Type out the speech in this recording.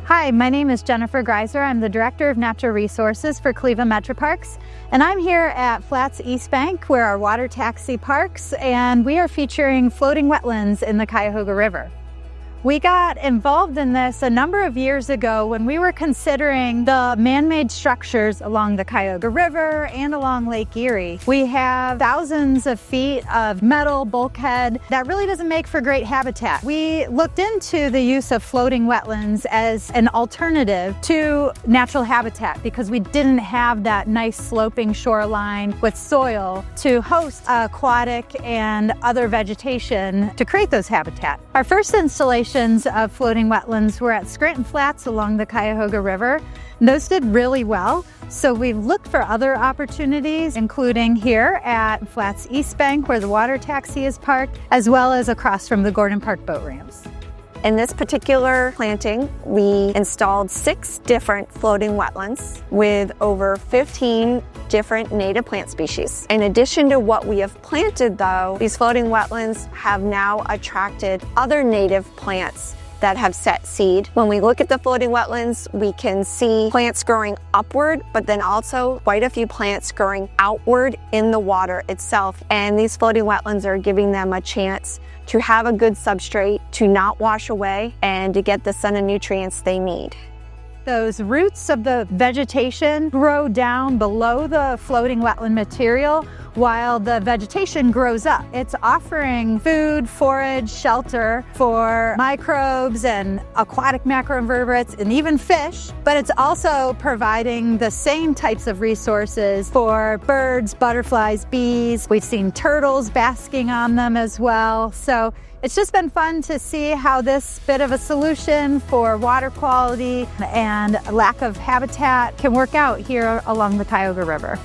Hi, my name is Jennifer Greiser. I'm the Director of Natural Resources for Cleveland Metroparks, and I'm here at Flats East Bank where our water taxi parks, and we are featuring floating wetlands in the Cuyahoga River. We got involved in this a number of years ago when we were considering the man-made structures along the Cuyahoga River and along Lake Erie. We have thousands of feet of metal bulkhead that really doesn't make for great habitat. We looked into the use of floating wetlands as an alternative to natural habitat because we didn't have that nice sloping shoreline with soil to host aquatic and other vegetation to create those habitat. Our first installation of floating wetlands were at Scranton Flats along the Cuyahoga River. Those did really well, so we've looked for other opportunities, including here at Flats East Bank where the water taxi is parked, as well as across from the Gordon Park boat ramps. In this particular planting, we installed 6 different floating wetlands with over 15 different native plant species. In addition to what we have planted though, these floating wetlands have now attracted other native plants that have set seed. When we look at the floating wetlands, we can see plants growing upward, but then also quite a few plants growing outward in the water itself. And these floating wetlands are giving them a chance to have a good substrate, to not wash away, and to get the sun and nutrients they need. Those roots of the vegetation grow down below the floating wetland material while the vegetation grows up. It's offering food, forage, shelter for microbes and aquatic macroinvertebrates and even fish, but it's also providing the same types of resources for birds, butterflies, bees. We've seen turtles basking on them as well. So it's just been fun to see how this bit of a solution for water quality and lack of habitat can work out here along the Cuyahoga River.